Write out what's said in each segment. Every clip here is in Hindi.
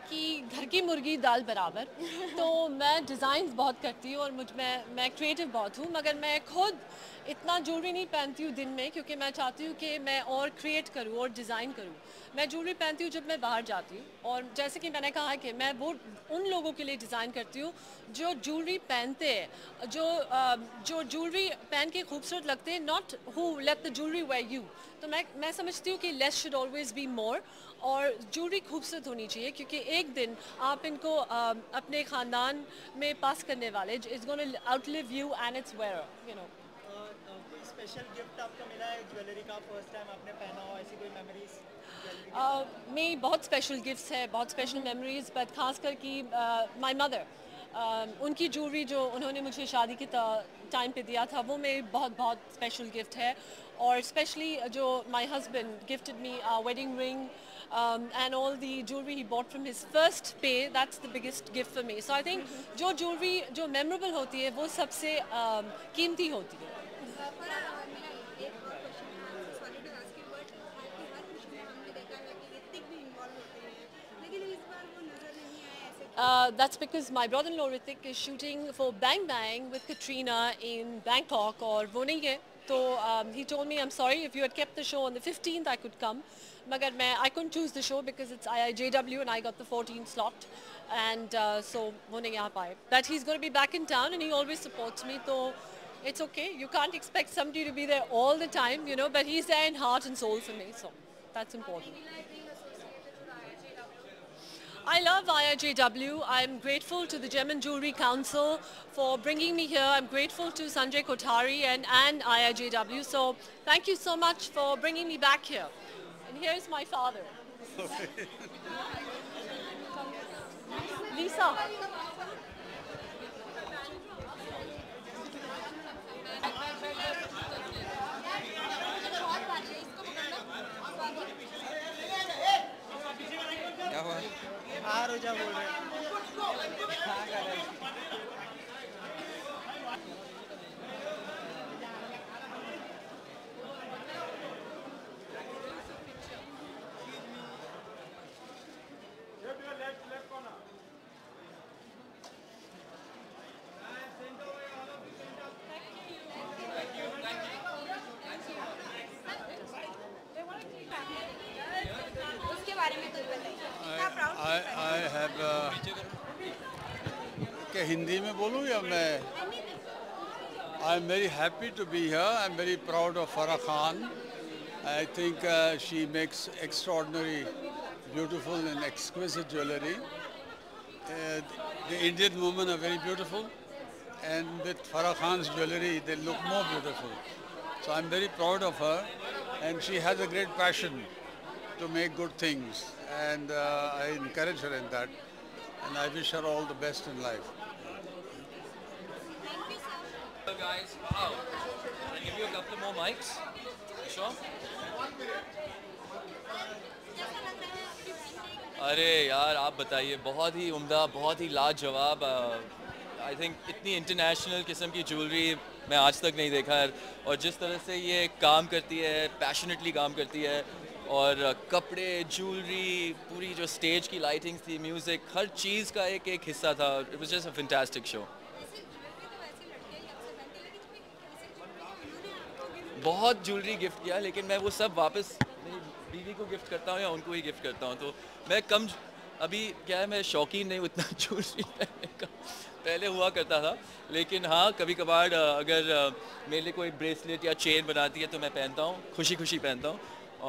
कि घर की मुर्गी दाल बराबर। तो मैं डिज़ाइन बहुत करती हूँ और मैं क्रिएटिव बहुत हूँ, मगर मैं खुद इतना ज्वेलरी नहीं पहनती हूँ दिन में, क्योंकि मैं चाहती हूँ कि मैं और क्रिएट करूँ और डिज़ाइन करूँ। मैं ज्वेलरी पहनती हूँ जब मैं बाहर जाती हूँ, और जैसे कि मैंने कहा कि मैं वो उन लोगों के लिए डिज़ाइन करती हूँ जो ज्वेलरी पहनते हैं, जो ज्वेलरी पहन के खूबसूरत लगते हैं, not who let the jewellery wear you. तो मैं समझती हूँ कि less should always be more, और ज्वेलरी खूबसूरत होनी चाहिए, क्योंकि एक दिन आप इनको अपने ख़ानदान में पास करने वाले, it's gonna outlive you and it's wear, you know. कोई स्पेशल गिफ्ट आपको मिला है ज्वेलरी का, फर्स्ट टाइम आपने पहना हो, ऐसी कोई मेमोरीज ज्वेलरी के साथ? मेरी बहुत स्पेशल गिफ्ट्स है, बहुत स्पेशल मेमोरीज, बट खास कर कि माय मदर, उनकी ज्वेलरी जो उन्होंने मुझे शादी के टाइम पे दिया था, वो मेरी बहुत बहुत स्पेशल गिफ्ट है। और स्पेशली जो my husband gifted me wedding ring and all the jewelry he bought from his first pay, that's the biggest gift for me. So I think जो jewelry जो memorable होती है वो सबसे कीमती होती है। पर मेरा एक और क्वेश्चन है, I am sorry to ask you, but आपकी हर खुशी में हमने देखा है कि ऋतिक भी इन्वॉल्व होते हैं, लेकिन इस बार वो नज़र नहीं आए, ऐसे क्यों? That's because my brother-in-law Ritik is shooting for Bang Bang with Katrina in Bangkok और वो नहीं है। तो he told me, I'm sorry, if you had kept the show on the 15th I could come, मगर I couldn't choose the show because it's IIJW and I got the 14th slot, and so वो नहीं आ पाए। But he's going to be back in town and he always supports me, तो it's okay. You can't expect somebody to be there all the time, you know, but he's there in heart and soul for me, so that's important. I love IIJW. I'm grateful to the Gem and Jewelry Council for bringing me here. I'm grateful to Sanjay Kothari and IIJW. So thank you so much for bringing me back here. And here's my father. Lisa. क्या हुआ? रोजा बोल रहे हैं। हाँ, कर रहे हैं। उसके बारे में कुछ बताइए, कितना प्राउड I have क्या हिंदी में बोलूँ या मैं? I'm very happy to be here. I'm very proud of Farah Khan. I think she makes extraordinary, beautiful and exquisite jewelry. The Indian women are very beautiful, and with Farah Khan's jewelry, they look more beautiful. So I'm very proud of her, and she has a great passion to make good things, and I encourage her in that, and I wish her all the best in life. Hello guys, wow. I'll give you a couple more mics. You sure? अरे यार आप बताइए, बहुत ही उम्दा, बहुत ही लाजवाब। आई थिंक इतनी इंटरनेशनल किस्म की ज्वेलरी मैं आज तक नहीं देखा है, और जिस तरह से ये काम करती है, पैशनेटली काम करती है, और कपड़े, ज्वेलरी, पूरी जो स्टेज की लाइटिंग थी, म्यूज़िक, हर चीज़ का एक एक हिस्सा था। It was just a fantastic show. बहुत ज्वेलरी गिफ्ट किया, लेकिन मैं वो सब वापस मेरी बीवी को गिफ्ट करता हूँ या उनको ही गिफ्ट करता हूँ। तो मैं कम, अभी क्या है, मैं शौकीन नहीं उतना ज्वेलरी पहनने का, पहले हुआ करता था, लेकिन हाँ कभी कभार अगर मेरे लिए कोई ब्रेसलेट या चेन बनाती है तो मैं पहनता हूँ, खुशी खुशी पहनता हूँ।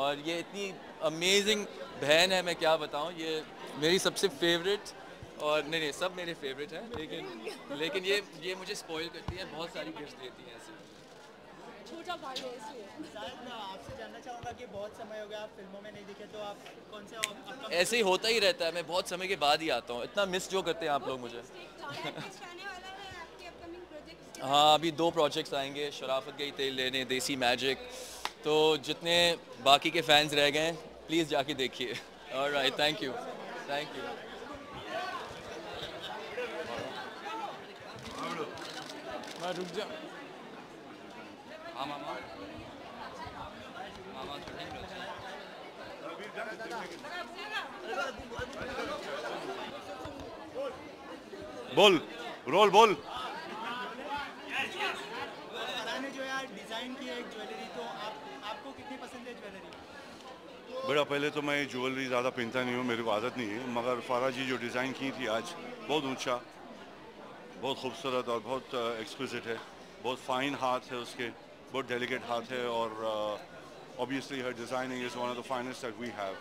और ये इतनी अमेजिंग बहन है, मैं क्या बताऊँ, ये मेरी सबसे फेवरेट, और नहीं सब मेरे फेवरेट हैं, लेकिन ये मुझे स्पॉइल करती है, बहुत सारी गिफ्ट देती हैं ऐसे। छोटा भाई है इसलिए। शायद मैं आपसे जानना चाहूँगा कि बहुत समय हो गया आप फिल्मों में नहीं दिखे, तो आप कौन से आपका ऐसे ही होता ही रहता है, मैं बहुत समय के बाद ही आता हूँ, इतना मिस जो करते हैं आप लोग मुझे। आने वाला है आपके अपकमिंग प्रोजेक्ट्स? हाँ, अभी 2 प्रोजेक्ट्स आएंगे, शराफत गई तेल लेने, देसी मैजिक। तो जितने बाकी के फैंस रह गए हैं, प्लीज़ जाके देखिए। Alright, thank you, thank you. रुक जा। हाँ मामा, मामा शूटिंग बोल रोल बोल। फराह ने जो यार डिजाइन की है एक ज्वेलरी, तो आपको कितनी पसंद है ज्वेलरी? बेटा पहले तो मैं ज्वेलरी ज़्यादा पहनता नहीं हूँ, मेरे को आदत नहीं है, मगर फराह जी जो डिज़ाइन की थी आज बहुत ऊंचा, बहुत खूबसूरत और बहुत एक्सक्लूसिव है, बहुत फाइन हाथ है उसके, बहुत डेलिकेट हाथ है और obviously her designing is one of the finest that we have.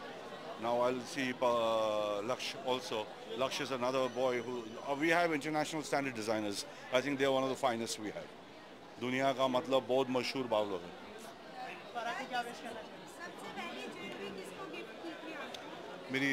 Now I'll see Laksh also. Laksh is another boy who we have international standard designers. I think they're one of the finest we have. दुनिया का मतलब बहुत मशहूर बावलो है। फराह को क्या विश करना चाहिए? सबसे पहले ज्वेलरी किसको गिफ्ट की थी आपने? मेरी